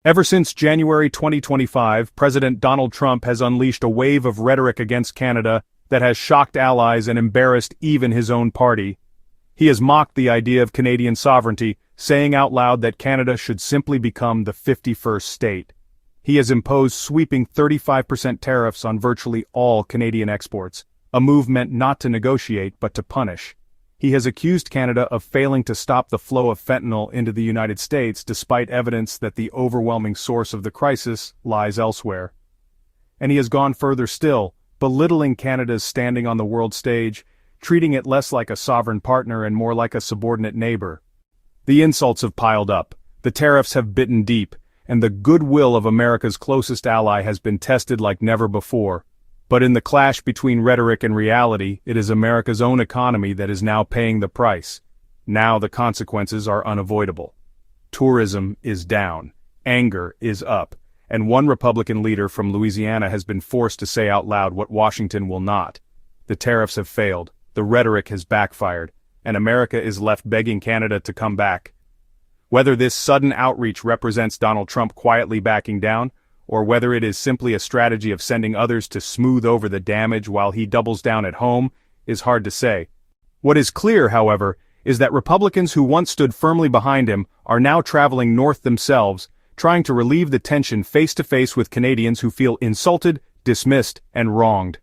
Ever since January 2025, President Donald Trump has unleashed a wave of rhetoric against Canada that has shocked allies and embarrassed even his own party. He has mocked the idea of Canadian sovereignty, saying out loud that Canada should simply become the 51st state. He has imposed sweeping 35% tariffs on virtually all Canadian exports, a move meant not to negotiate but to punish. He has accused Canada of failing to stop the flow of fentanyl into the United States despite evidence that the overwhelming source of the crisis lies elsewhere. And he has gone further still, belittling Canada's standing on the world stage, treating it less like a sovereign partner and more like a subordinate neighbor. The insults have piled up, the tariffs have bitten deep, and the goodwill of America's closest ally has been tested like never before. But in the clash between rhetoric and reality, it is America's own economy that is now paying the price. Now the consequences are unavoidable. Tourism is down, anger is up, and one Republican leader from Louisiana has been forced to say out loud what Washington will not. The tariffs have failed, the rhetoric has backfired, and America is left begging Canada to come back. Whether this sudden outreach represents Donald Trump quietly backing down, or whether it is simply a strategy of sending others to smooth over the damage while he doubles down at home, is hard to say. What is clear, however, is that Republicans who once stood firmly behind him are now traveling north themselves, trying to relieve the tension face-to-face with Canadians who feel insulted, dismissed, and wronged.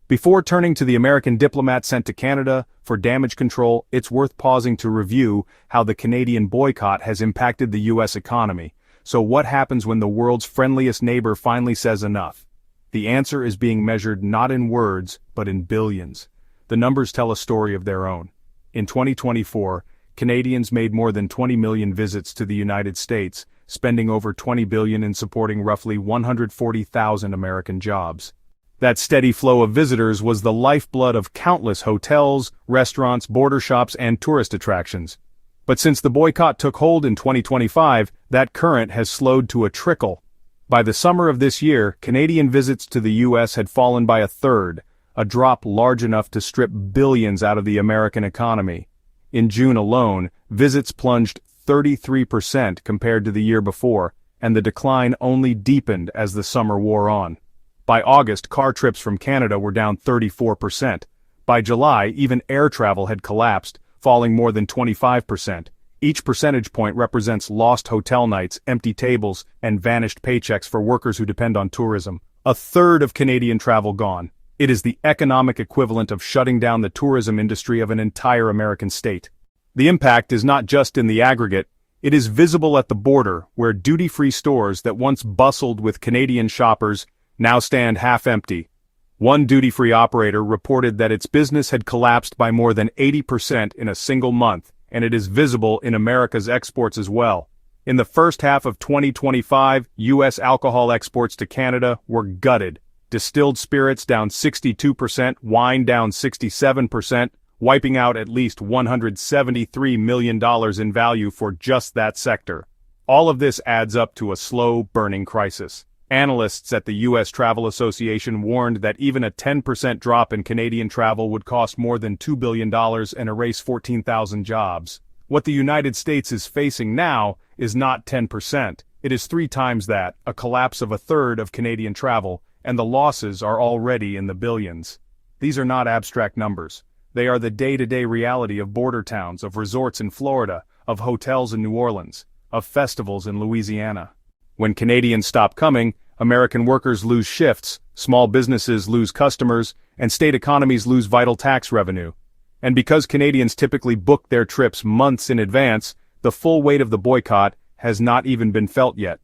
Before turning to the American diplomat sent to Canada for damage control, it's worth pausing to review how the Canadian boycott has impacted the U.S. economy. So what happens when the world's friendliest neighbor finally says enough? The answer is being measured not in words, but in billions. The numbers tell a story of their own. In 2024, Canadians made more than 20 million visits to the United States, spending over $20 billion in supporting roughly 140,000 American jobs. That steady flow of visitors was the lifeblood of countless hotels, restaurants, border shops, and tourist attractions. But since the boycott took hold in 2025, that current has slowed to a trickle. By the summer of this year, Canadian visits to the U.S. had fallen by a third, a drop large enough to strip billions out of the American economy. In June alone, visits plunged 33% compared to the year before, and the decline only deepened as the summer wore on. By August, car trips from Canada were down 34%. By July, even air travel had collapsed, falling more than 25%. Each percentage point represents lost hotel nights, empty tables, and vanished paychecks for workers who depend on tourism. A third of Canadian travel gone. It is the economic equivalent of shutting down the tourism industry of an entire American state. The impact is not just in the aggregate, it is visible at the border, where duty-free stores that once bustled with Canadian shoppers now stand half-empty. One duty-free operator reported that its business had collapsed by more than 80% in a single month, and it is visible in America's exports as well. In the first half of 2025, U.S. alcohol exports to Canada were gutted. Distilled spirits down 62%, wine down 67%, wiping out at least $173 million in value for just that sector. All of this adds up to a slow, burning crisis. Analysts at the U.S. Travel Association warned that even a 10% drop in Canadian travel would cost more than $2 billion and erase 14,000 jobs. What the United States is facing now is not 10%. It is 3 times that, a collapse of a third of Canadian travel, and the losses are already in the billions. These are not abstract numbers. They are the day-to-day reality of border towns, of resorts in Florida, of hotels in New Orleans, of festivals in Louisiana. When Canadians stop coming, American workers lose shifts, small businesses lose customers, and state economies lose vital tax revenue. And because Canadians typically book their trips months in advance, the full weight of the boycott has not even been felt yet.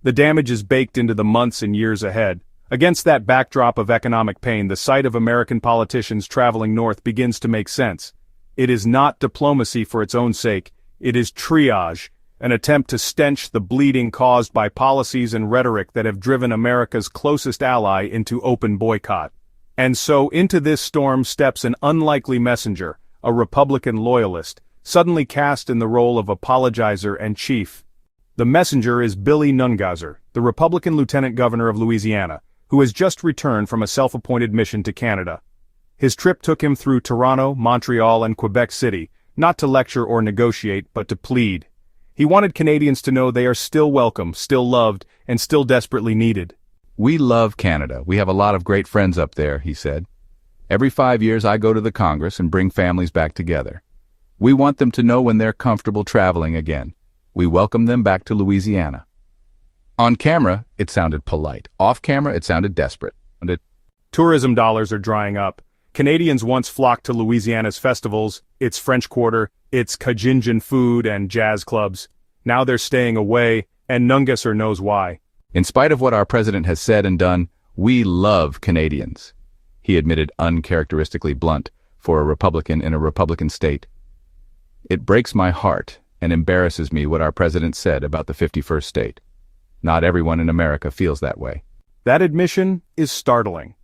The damage is baked into the months and years ahead. Against that backdrop of economic pain, the sight of American politicians traveling north begins to make sense. It is not diplomacy for its own sake, it is triage, an attempt to stench the bleeding caused by policies and rhetoric that have driven America's closest ally into open boycott. And so into this storm steps an unlikely messenger, a Republican loyalist, suddenly cast in the role of apologizer and chief. The messenger is Billy Nungazer, the Republican lieutenant governor of Louisiana, who has just returned from a self-appointed mission to Canada. His trip took him through Toronto, Montreal, and Quebec City, not to lecture or negotiate, but to plead. He wanted Canadians to know they are still welcome, still loved, and still desperately needed. "We love Canada. We have a lot of great friends up there," he said. "Every 5 years I go to the Congress and bring families back together. We want them to know when they're comfortable traveling again. We welcome them back to Louisiana." On camera, it sounded polite. Off camera, it sounded desperate. Tourism dollars are drying up. Canadians once flocked to Louisiana's festivals, its French Quarter, its Cajun food and jazz clubs. Now they're staying away, and Nungesser knows why. In spite of what our president has said and done, we love Canadians, he admitted, uncharacteristically blunt for a Republican in a Republican state. It breaks my heart and embarrasses me what our president said about the 51st state. Not everyone in America feels that way. That admission is startling.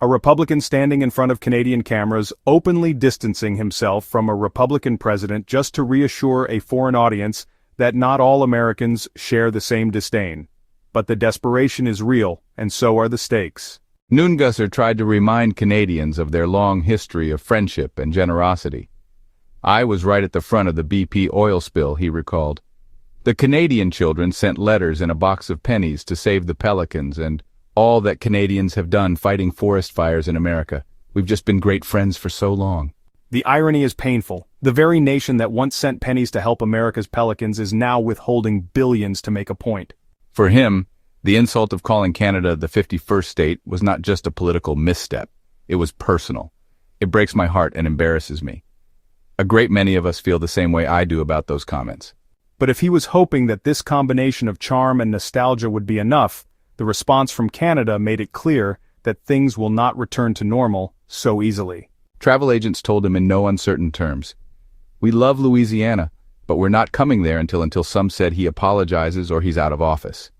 A Republican standing in front of Canadian cameras, openly distancing himself from a Republican president just to reassure a foreign audience that not all Americans share the same disdain. But the desperation is real, and so are the stakes. Nungesser tried to remind Canadians of their long history of friendship and generosity. "I was right at the front of the BP oil spill," he recalled. "The Canadian children sent letters and a box of pennies to save the pelicans and all that Canadians have done fighting forest fires in America. We've just been great friends for so long." The irony is painful. The very nation that once sent pennies to help America's pelicans is now withholding billions to make a point. For him, the insult of calling Canada the 51st state was not just a political misstep. It was personal. It breaks my heart and embarrasses me. A great many of us feel the same way I do about those comments. But if he was hoping that this combination of charm and nostalgia would be enough, the response from Canada made it clear that things will not return to normal so easily. Travel agents told him in no uncertain terms, "We love Louisiana, but we're not coming there until some said he apologizes or he's out of office."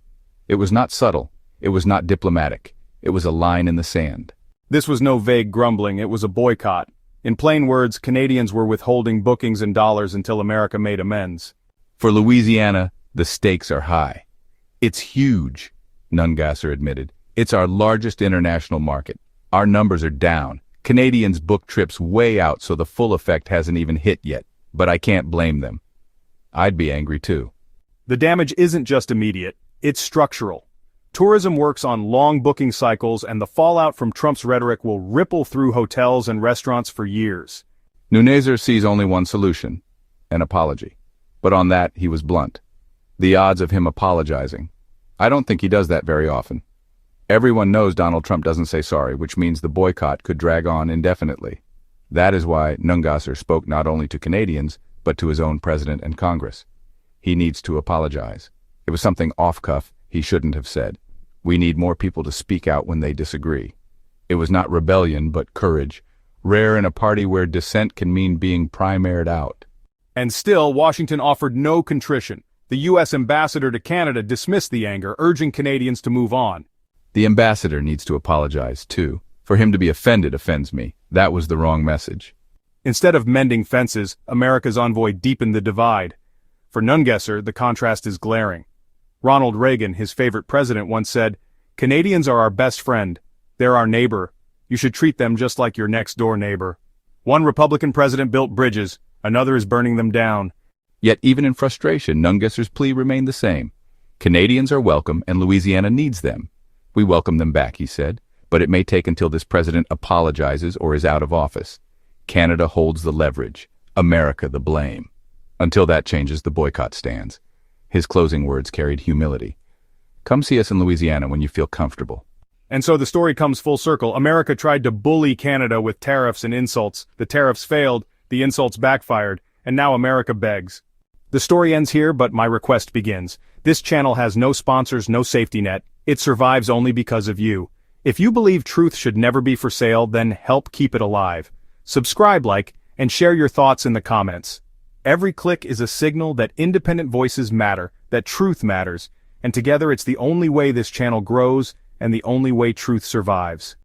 It was not subtle. It was not diplomatic. It was a line in the sand. This was no vague grumbling, it was a boycott. In plain words, Canadians were withholding bookings and dollars until America made amends. For Louisiana, the stakes are high. "It's huge," Nungesser admitted. "It's our largest international market. Our numbers are down. Canadians book trips way out, so the full effect hasn't even hit yet. But I can't blame them. I'd be angry too." The damage isn't just immediate, it's structural. Tourism works on long booking cycles, and the fallout from Trump's rhetoric will ripple through hotels and restaurants for years. Nungesser sees only one solution: an apology. But on that, he was blunt. The odds of him apologizing. I don't think he does that very often. Everyone knows Donald Trump doesn't say sorry, which means the boycott could drag on indefinitely. That is why Nungesser spoke not only to Canadians, but to his own president and Congress. He needs to apologize. It was something off-cuff he shouldn't have said. We need more people to speak out when they disagree. It was not rebellion, but courage, rare in a party where dissent can mean being primaried out. And still, Washington offered no contrition. The U.S. ambassador to Canada dismissed the anger, urging Canadians to move on. The ambassador needs to apologize, too. For him to be offended offends me. That was the wrong message. Instead of mending fences, America's envoy deepened the divide. For Nungesser, the contrast is glaring. Ronald Reagan, his favorite president, once said, "Canadians are our best friend. They're our neighbor. You should treat them just like your next-door neighbor." One Republican president built bridges, another is burning them down. Yet even in frustration, Nungesser's plea remained the same. Canadians are welcome and Louisiana needs them. We welcome them back, he said, but it may take until this president apologizes or is out of office. Canada holds the leverage, America the blame. Until that changes, the boycott stands. His closing words carried humility. "Come see us in Louisiana when you feel comfortable." And so the story comes full circle. America tried to bully Canada with tariffs and insults. The tariffs failed, the insults backfired, and now America begs. The story ends here, but my request begins. This channel has no sponsors, no safety net. It survives only because of you. If you believe truth should never be for sale, then help keep it alive. Subscribe, like, and share your thoughts in the comments. Every click is a signal that independent voices matter, that truth matters, and together it's the only way this channel grows and the only way truth survives.